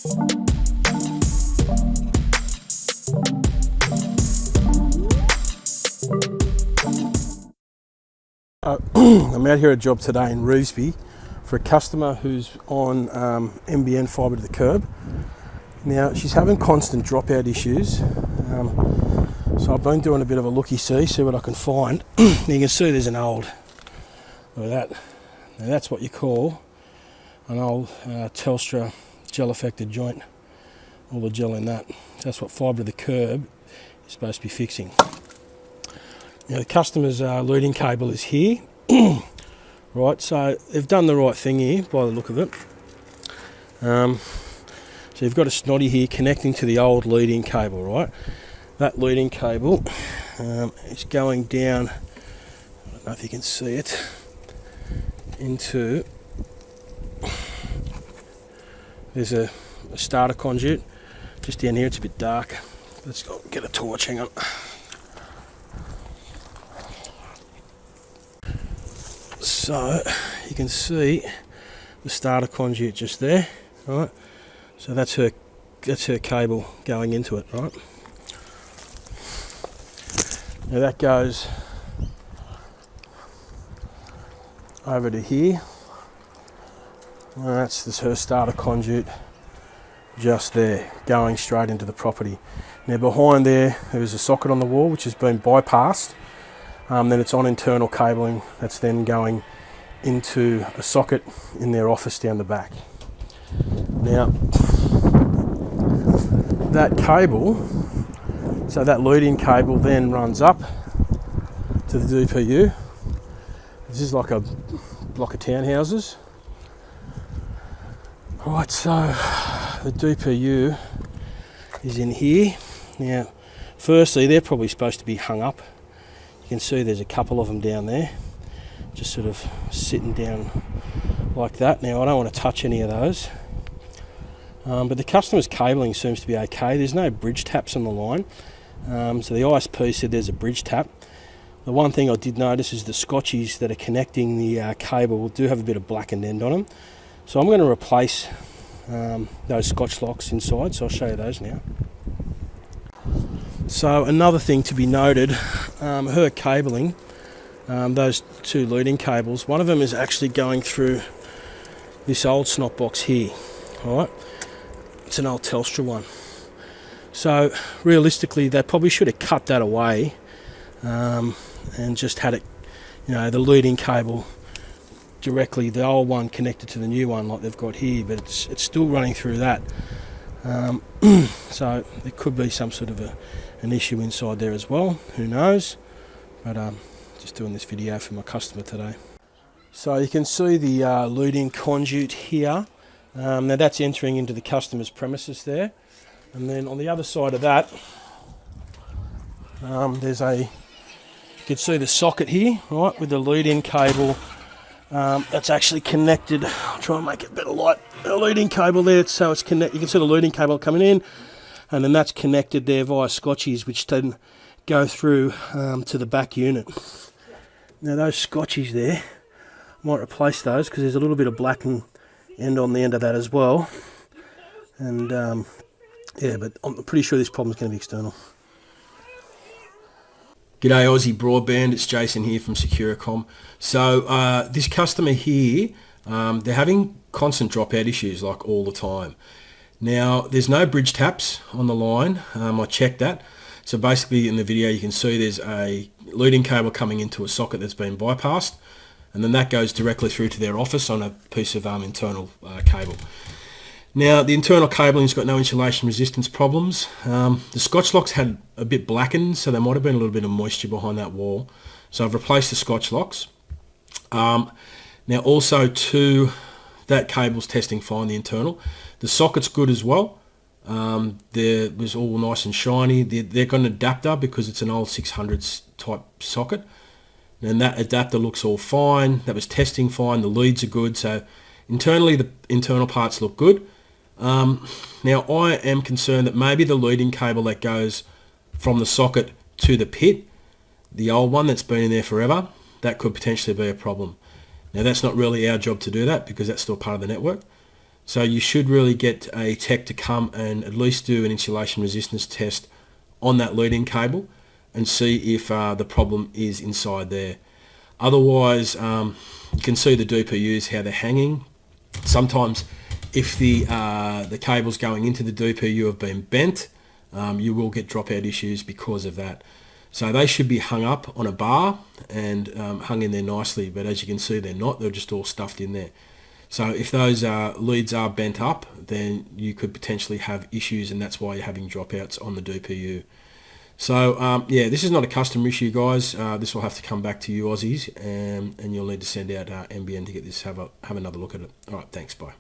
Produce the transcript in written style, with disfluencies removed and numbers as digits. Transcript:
I'm out here at a job today in Revesby for a customer who's on NBN fibre to the curb. Now she's having constant dropout issues, so I've been doing a bit of a looky-see, see what I can find. You can see there's an old, look at that. Now that's what you call an old Telstra gel affected joint, all the gel in that. That's what fibre to the curb is supposed to be fixing. Now the customer's leading cable is here, right, so they've done the right thing here by the look of it. So you've got a snotty here connecting to the old leading cable, right? That leading cable is going down, I don't know if you can see it, into, there's a starter conduit just down here. It's a bit dark. Let's go get a torch, hang on. So you can see the starter conduit just there, right? So that's her cable going into it, right? Now that goes over to here. And that's her starter conduit just there, going straight into the property. Now behind there is a socket on the wall which has been bypassed. Then it's on internal cabling that's then going into a socket in their office down the back. Now that cable, so that leading cable then runs up to the DPU. This is like a block of townhouses. Right, so the DPU is in here. Now firstly, they're probably supposed to be hung up. You can see there's a couple of them down there, just sort of sitting down like that. Now I don't want to touch any of those, but the customer's cabling seems to be okay. There's no bridge taps on the line, so the ISP said there's a bridge tap. The one thing I did notice is the scotchies that are connecting the cable do have a bit of blackened end on them, so I'm going to replace those scotch locks inside, so I'll show you those now. So another thing to be noted, her cabling, those two leading cables, one of them is actually going through this old snot box here, alright? It's an old Telstra one. So realistically they probably should have cut that away and just had it, you know, the leading cable directly, the old one connected to the new one like they've got here, but it's still running through that. So there could be some sort of an issue inside there as well, who knows, but just doing this video for my customer today. So you can see the leading conduit here. Now that's entering into the customer's premises there, and then on the other side of that there's you can see the socket here, right, with the lead-in cable that's actually connected. I'll try and make it better light. The leading cable there, so it's connected. You can see the leading cable coming in, and then that's connected there via scotchies, which then go through to the back unit. Now those scotchies there, I might replace those because there's a little bit of blackened end on the end of that as well. And yeah, but I'm pretty sure this problem is going to be external. G'day Aussie Broadband, it's Jason here from Securicom. So this customer here, they're having constant dropout issues like all the time. Now there's no bridge taps on the line, I checked that. So basically in the video you can see there's a leading cable coming into a socket that's been bypassed, and then that goes directly through to their office on a piece of internal cable. Now the internal cabling's got no insulation resistance problems. The scotch locks had a bit blackened, so there might have been a little bit of moisture behind that wall. So I've replaced the scotch locks. Now also too, that cable's testing fine, the internal. The socket's good as well. There was all nice and shiny. They've got an adapter because it's an old 600s type socket. And that adapter looks all fine. That was testing fine. The leads are good. So internally, the internal parts look good. Now I am concerned that maybe the leading cable that goes from the socket to the pit, the old one that's been in there forever, that could potentially be a problem. Now that's not really our job to do that because that's still part of the network. So you should really get a tech to come and at least do an insulation resistance test on that lead-in cable and see if the problem is inside there. Otherwise, you can see the DPUs, how they're hanging. Sometimes if the cables going into the DPU have been bent, you will get dropout issues because of that. So they should be hung up on a bar and hung in there nicely, but as you can see, they're not. They're just all stuffed in there. So if those leads are bent up, then you could potentially have issues, and that's why you're having dropouts on the DPU. So yeah, this is not a custom issue, guys. This will have to come back to you Aussies, and you'll need to send out NBN to get this, have another look at it. All right, thanks, bye.